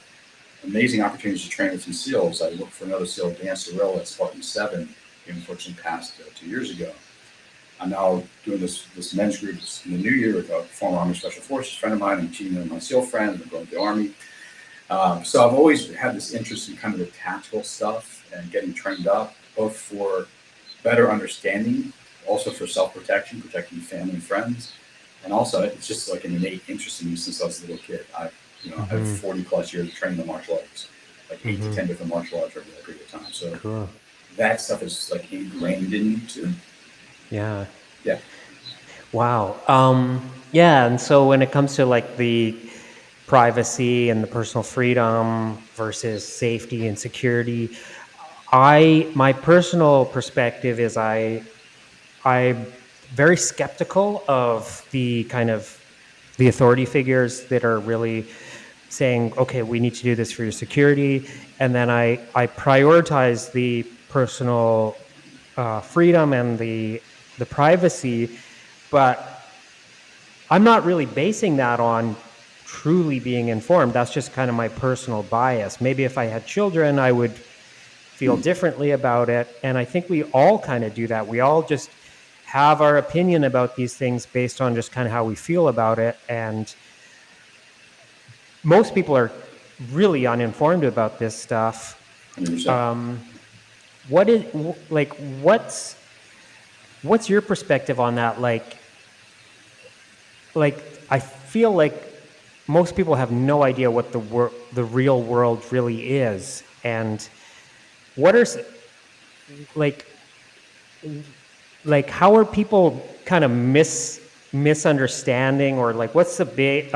amazing opportunities to train with some SEALs. I worked for another SEAL, Dan Sorrell at Spartan 7, who unfortunately passed 2 years ago. I'm now doing this men's group in the new year with a former Army Special Forces friend of mine and team of my SEAL friends. I'm going to the Army. So I've always had this interest in kind of the tactical stuff and getting trained up, both for better understanding, also for self-protection, protecting family and friends. And also, it's just like an innate interest in me since I was a little kid. I have 40 plus years of training in martial arts, like 8 to 10 different martial arts over that period of time. So Cool. that stuff is like ingrained in you too. Yeah. Yeah. Wow. Yeah. And so when it comes to like the privacy and the personal freedom versus safety and security, my personal perspective is I'm very skeptical of the kind of the authority figures that are really saying, okay, we need to do this for your security. And then I prioritize the personal freedom and the privacy, but I'm not really basing that on truly being informed. That's just kind of my personal bias. Maybe if I had children, I would feel differently about it. And I think we all kind of do that. We all just have our opinion about these things based on just kind of how we feel about it. And most people are really uninformed about this stuff. 100%. What is like what's your perspective on that? Like I feel like most people have no idea what the real world really is, and what are like how are people kind of misunderstanding, or like what's a big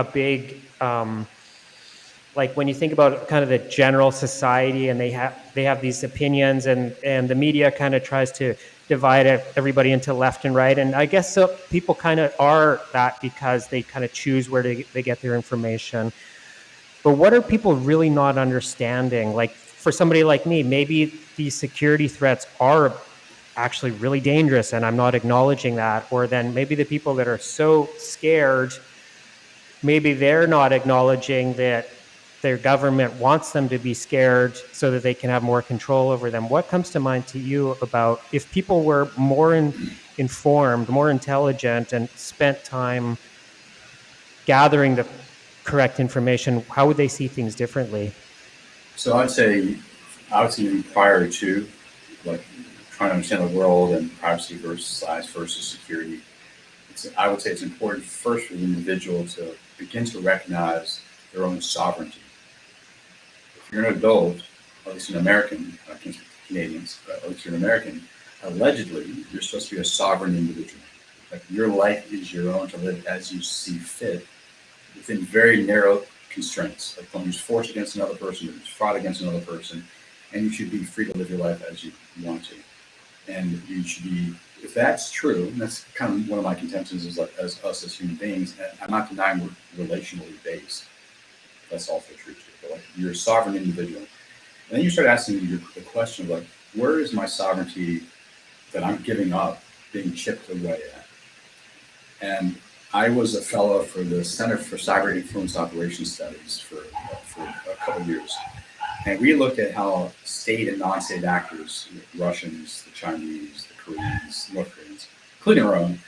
like when you think about kind of the general society, and they have these opinions, and the media kind of tries to divide everybody into left and right, and I guess so people kind of are that because they kind of choose where they get their information. But what are people really not understanding? Like for somebody like me, maybe these security threats are actually really dangerous and I'm not acknowledging that. Or then maybe the people that are so scared, maybe they're not acknowledging that their government wants them to be scared so that they can have more control over them. What comes to mind to you about if people were more informed, more intelligent, and spent time gathering the correct information, how would they see things differently? So I would say even prior to like trying to understand the world and privacy versus size versus security, I would say it's important first for the individual to begin to recognize their own sovereignty. If you're an adult, at least an American, I can't speak to Canadians, but at least you're an American, allegedly you're supposed to be a sovereign individual. Like your life is your own to live as you see fit within very narrow constraints. Like don't use force against another person, don't use fraud against another person, and you should be free to live your life as you want to. And you should be, if that's true, and that's kind of one of my contentions is like as us as human beings, and I'm not denying we're relationally based. That's also true too. But like you're a sovereign individual. And then you start asking the question of like, where is my sovereignty that I'm giving up being chipped away at? And I was a fellow for the Center for Cyber Influence Operations Studies for a couple of years. And we looked at how state and non-state actors, the Russians, the Chinese, the Koreans, North Koreans, including our own,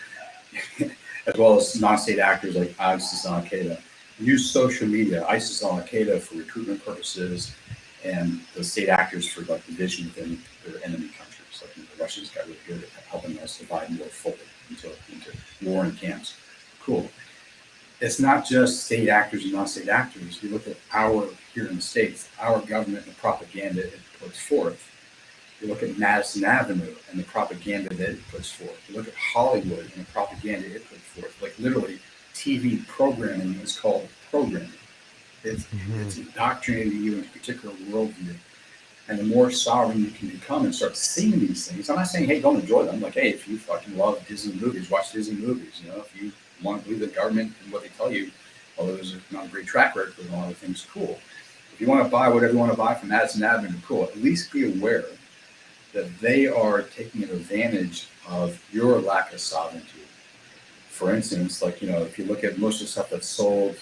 as well as non-state actors like ISIS and Al-Qaeda, use social media, ISIS and Al-Qaeda for recruitment purposes, and the state actors for like division within their enemy countries. Like the Russians got really good at helping us divide more fully into warring camps. Cool. It's not just state actors and non-state actors. You look at here in the States, our government and the propaganda it puts forth. You look at Madison Avenue and the propaganda that it puts forth. You look at Hollywood and the propaganda it puts forth. Like literally, TV programming is called programming. It's indoctrinating you into a particular worldview. And the more sovereign you can become and start seeing these things, I'm not saying, hey, don't enjoy them. Like, hey, if you fucking love Disney movies, watch Disney movies. You know, if you want to believe the government and what they tell you, although there's not a great track record with a lot of things, cool. If you want to buy whatever you want to buy from Madison Avenue, cool. At least be aware that they are taking advantage of your lack of sovereignty. For instance, like, if you look at most of the stuff that's sold,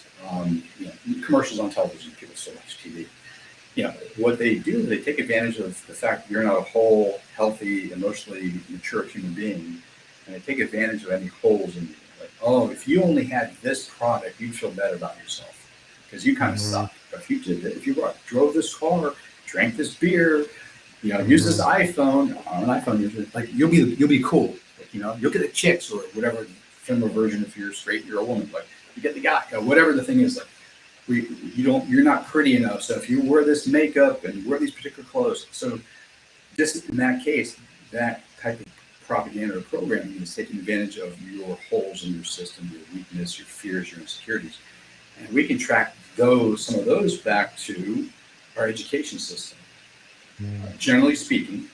commercials on television, people still watch TV. What they do, they take advantage of the fact that you're not a whole, healthy, emotionally mature human being, and they take advantage of any holes in you. Like, oh, if you only had this product, you'd feel better about yourself because you kind of suck. But if you did it, if you drove this car, drank this beer, use this iPhone, I'm an iPhone user, like you'll be cool. Like, you'll get the chicks or whatever feminine version if you're straight, you're a woman. Like you get the guy, whatever the thing is. Like you're not pretty enough. So if you wear this makeup and wear these particular clothes, so just in that case, that type of propaganda or programming is taking advantage of your holes in your system, your weakness, your fears, your insecurities. And we can track some of those back to our education system. Generally speaking,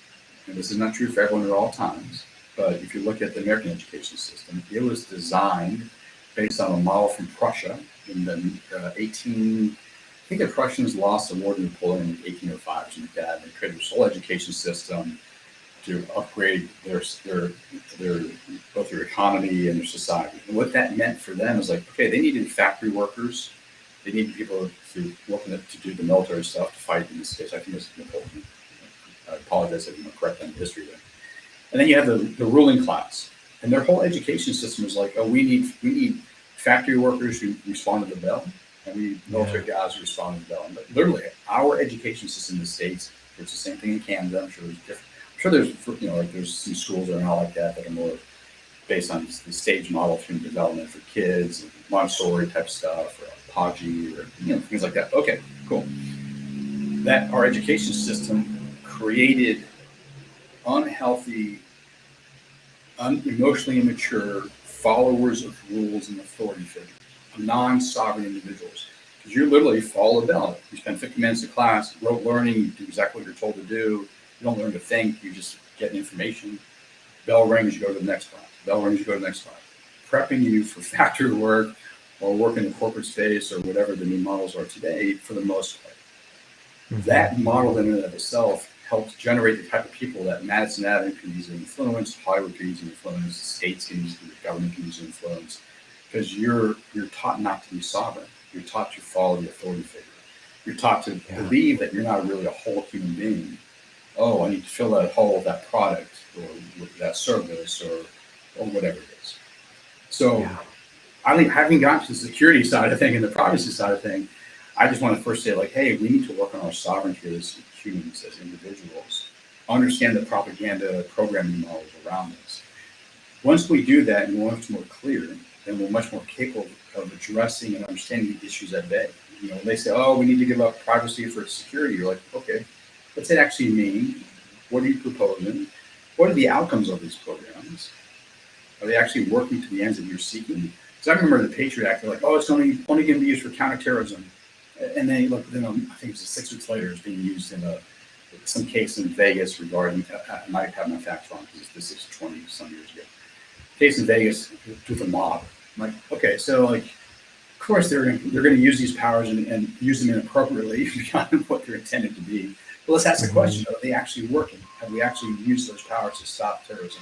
and this is not true for everyone at all times, but if you look at the American education system, it was designed based on a model from Prussia in the 18. I think the Prussians lost the war to Napoleon in 1805 or something like that. They created this whole education system to upgrade their both their economy and their society. And what that meant for them is like, okay, they needed factory workers, they needed people to work to do the military stuff to fight. In this case, I think it's Napoleon. I apologize if I'm correct on the history there. And then you have the ruling class, and their whole education system is like, oh, we need factory workers who respond to the bell, and we need military guys who respond to the bell. But literally, our education system in the States, it's the same thing in Canada. I'm sure there's different. I'm sure there's like there's some schools that are not like that are more based on the stage model for development for kids, and Montessori type stuff, or Podgy, or things like that. Okay, cool. That our education system created unhealthy, emotionally immature followers of rules and authority figures, non-sovereign individuals. Because you literally follow a bell. You spend 50 minutes in class, rote learning, you do exactly what you're told to do. You don't learn to think, you just get information. Bell rings, you go to the next class. Bell rings, you go to the next class. Prepping you for factory work or work in the corporate space or whatever the new models are today for the most part. That model in and of itself helped generate the type of people that Madison Avenue can use influence, Hollywood can use influence, states can use, the government can use influence, because you're taught not to be sovereign. You're taught to follow the authority figure. You're taught to believe that you're not really a whole human being. Oh, I need to fill that hole with that product or with that service or whatever it is. So I think having gotten to the security side of thing and the privacy side of thing, I just want to first say, like, hey, we need to work on our sovereignty as humans, as individuals, understand the propaganda programming models around us. Once we do that and we're much more clear, then we're much more capable of addressing and understanding the issues at bay. When they say, oh, we need to give up privacy for security, you're like, okay, what's it actually mean? What are you proposing? What are the outcomes of these programs? Are they actually working to the ends that you're seeking? Because I remember the Patriot Act, they're like, oh, it's only going to be used for counterterrorism. And then look, I think it was 6 weeks later, it's being used in some case in Vegas regarding, I might have my facts wrong because this is 20 some years ago. Case in Vegas with a mob. I'm like, okay, so like, of course they're going to use these powers and use them inappropriately beyond what they're intended to be. But let's ask the question: are they actually working? Have we actually used those powers to stop terrorism,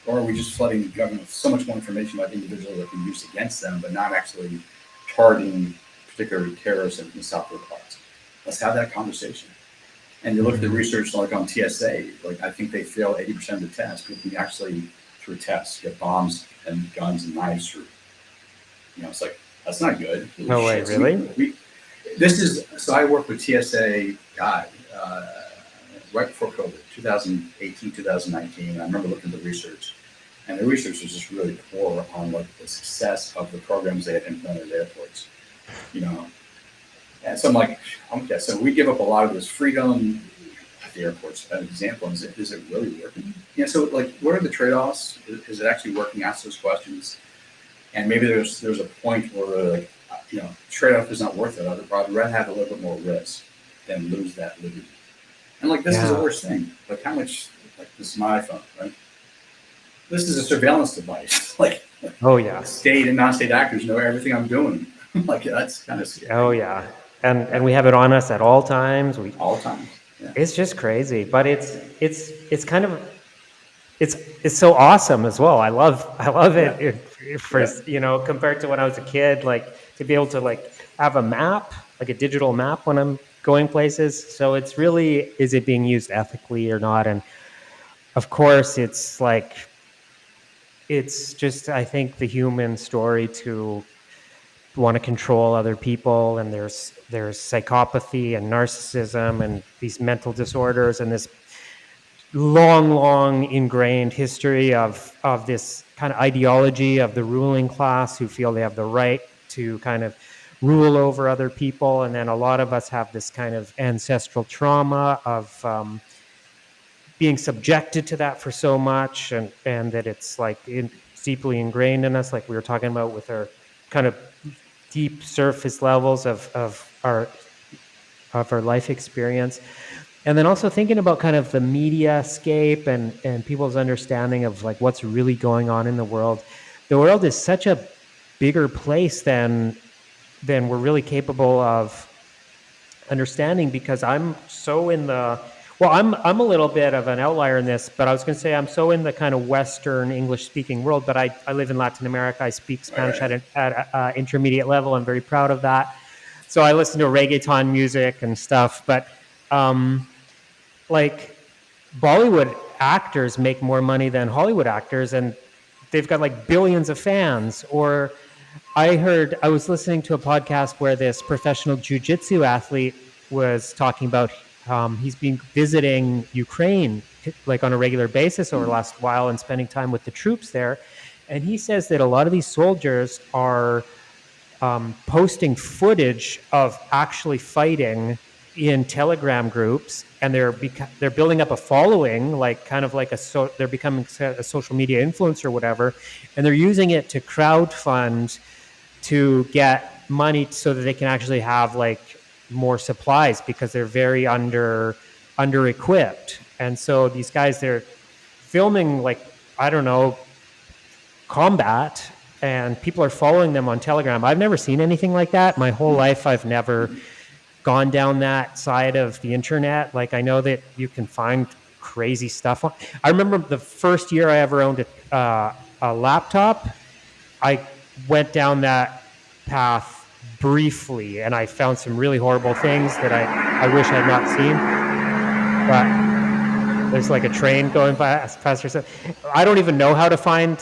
or are we just flooding the government with so much more information about individuals that can be used against them, but not actually targeting particular terrorists in South parts? Let's have that conversation. And you look at the research like on TSA, like I think they fail 80% of the tests. People can actually, through tests, get bombs and guns and knives through. It's like, that's not good. No way, really? So I worked with TSA, right before COVID, 2018, 2019. I remember looking at the research, and the research was just really poor on like the success of the programs they had implemented at airports. And so I'm like, okay, so we give up a lot of this freedom at the airports. As an example, is it really working? So like, what are the trade-offs? Is it actually working? Ask those questions. And maybe there's a point where like, trade-off is not worth it. I'd rather have a little bit more risk than lose that liberty. And like, this is the worst thing. Like, how much? Like, this is my iPhone, right? This is a surveillance device. Like, state and non-state actors know everything I'm doing. Like, that's kind of scary. Oh yeah, and we have it on us at all times. All the time. Yeah. It's just crazy, but it's kind of it's so awesome as well. I love it. Compared to when I was a kid, like to be able to like have a map, like a digital map when I'm going places. So it's really, is it being used ethically or not? And of course, it's like, it's just, I think, the human story to want to control other people, and there's psychopathy and narcissism and these mental disorders and this long ingrained history of this kind of ideology of the ruling class who feel they have the right to kind of rule over other people. And then a lot of us have this kind of ancestral trauma of being subjected to that for so much, and that it's like deeply ingrained in us, like we were talking about with our kind of deep surface levels of our life experience. And then also thinking about kind of the media scape and people's understanding of like what's really going on in the world. The world is such a bigger place than we're really capable of understanding, because I'm so in the, well, I'm a little bit of an outlier in this, but I was going to say I'm so in the kind of Western English speaking world, but I live in Latin America. I speak Spanish Right. at an intermediate level. I'm very proud of that. So I listen to reggaeton music and stuff, but like Bollywood actors make more money than Hollywood actors, and they've got like billions of fans. Or I was listening to a podcast where this professional jujitsu athlete was talking about he's been visiting Ukraine like on a regular basis over the last while and spending time with the troops there. And he says that a lot of these soldiers are posting footage of actually fighting in Telegram groups, and they're building up a following, like kind of like they're becoming a social media influencer or whatever, and they're using it to crowdfund to get money so that they can actually have like more supplies, because they're very under equipped. And so these guys, they're filming like, I don't know, combat, and people are following them on Telegram. I've never seen anything like that. My whole life, I've never gone down that side of the internet. Like, I know that you can find crazy stuff. I remember the first year I ever owned a laptop, I went down that path briefly, and I found some really horrible things that I wish I had not seen. But there's like a train going past yourself. I don't even know how to find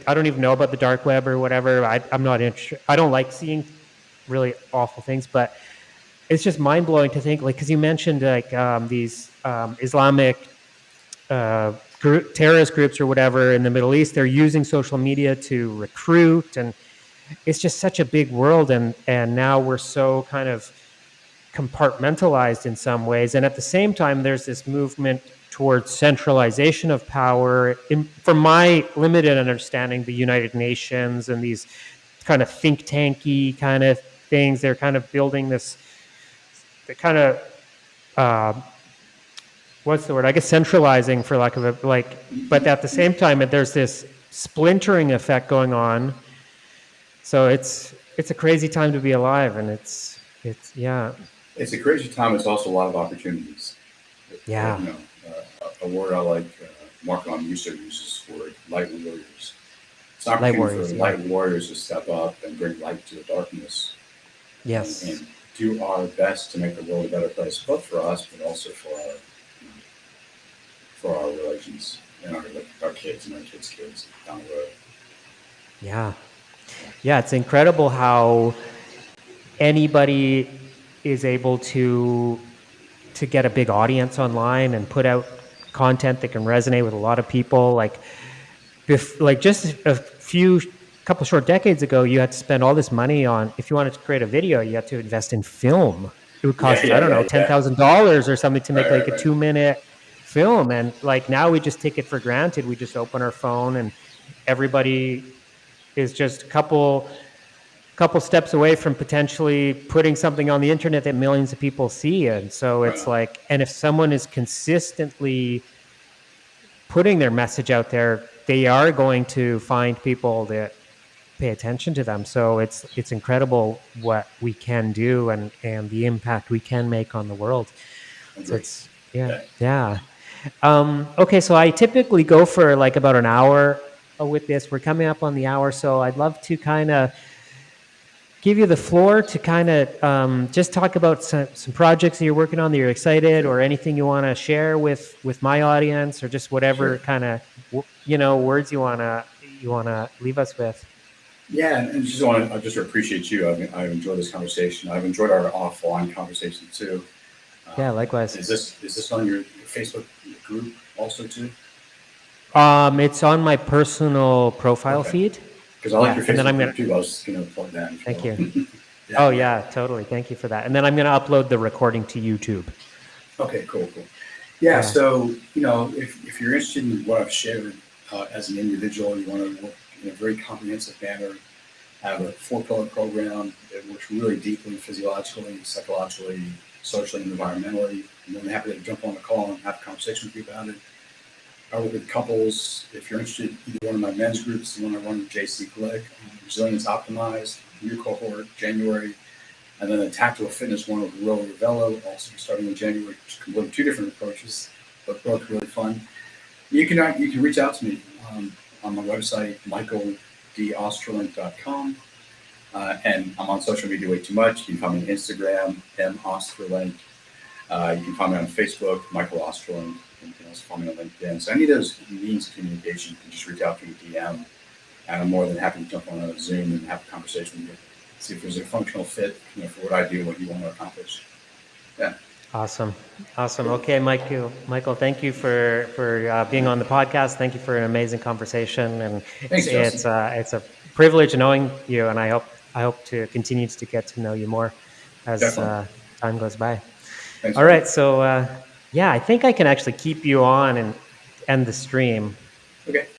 I don't even know about the dark web or whatever. I'm not interested. I don't like seeing really awful things, but it's just mind blowing to think, like, because you mentioned like these Islamic terrorist groups or whatever in the Middle East. They're using social media to recruit, and it's just such a big world. And now we're so kind of compartmentalized in some ways. And at the same time, there's this movement towards centralization of power. From my limited understanding, the United Nations and these kind of think tanky kind of things, they're kind of building this, the kind of, what's the word? I guess centralizing, for lack of a, like, but at the same time, there's this splintering effect going on. So it's a crazy time to be alive, and it's yeah. It's a crazy time. It's also a lot of opportunities. Yeah. You know, a word I like, Mark Musso uses for light warriors. It's an opportunity for light warriors to step up and bring light to the darkness. Yes. And do our best to make the world a better place, both for us, but also for our relations and our kids and our kids' kids down the road. Yeah. Yeah, it's incredible how anybody is able to get a big audience online and put out content that can resonate with a lot of people. Like just a couple short decades ago, you had to spend all this money on, if you wanted to create a video, you had to invest in film. It would cost, I don't know, $10,000 or something to make a 2-minute film. And like now we just take it for granted. We just open our phone, and everybody is just a couple steps away from potentially putting something on the internet that millions of people see. And so it's like, and if someone is consistently putting their message out there, they are going to find people that pay attention to them. So it's incredible what we can do and the impact we can make on the world. So it's yeah. Okay, so I typically go for like about an hour with this. We're coming up on the hour, so I'd love to kind of give you the floor to kind of just talk about some projects that you're working on that you're excited, or anything you want to share with my audience, or just whatever kind of words you want to leave us with. Yeah, and I just appreciate you. I've enjoyed this conversation. I've enjoyed our offline conversation too. Yeah, likewise. Is this on your Facebook group also too? It's on my personal profile feed. Because I like your Facebook group too. I was just going to plug that in. Thank you. Oh yeah, totally. Thank you for that. And then I'm going to upload the recording to YouTube. Okay, cool. Yeah, Yeah. so if you're interested in what I've shared as an individual, you want to work in a very comprehensive manner. I have a four-pillar program that works really deeply physiologically, psychologically, socially, and environmentally. I'm more than happy to jump on the call and have a conversation with you about it. I work with couples. If you're interested, either one of my men's groups, the one I run with JC Glick, Resilience Optimized, new cohort, January, and then a tactical fitness one with Will Ravello, also starting in January, completely two different approaches, but both really fun. You can reach out to me on my website, michaeldostrolenk.com. And I'm on social media way too much. You can find me on Instagram, Ostrolenk. You can find me on Facebook, Michael Ostrolenk. You can also find me on LinkedIn. So any of those means of communication, you can just reach out to me DM. And I'm more than happy to jump on a Zoom and have a conversation with you. See if there's a functional fit, for what I do, what you want to accomplish. Yeah. Awesome. Awesome. Okay, Michael, thank you for being on the podcast. Thank you for an amazing conversation, and Thanks, Justin. it's a privilege knowing you, and I hope to continue to get to know you more as Definitely. time goes by. Thanks, All buddy. right, so yeah, I think I can actually keep you on and end the stream. Okay.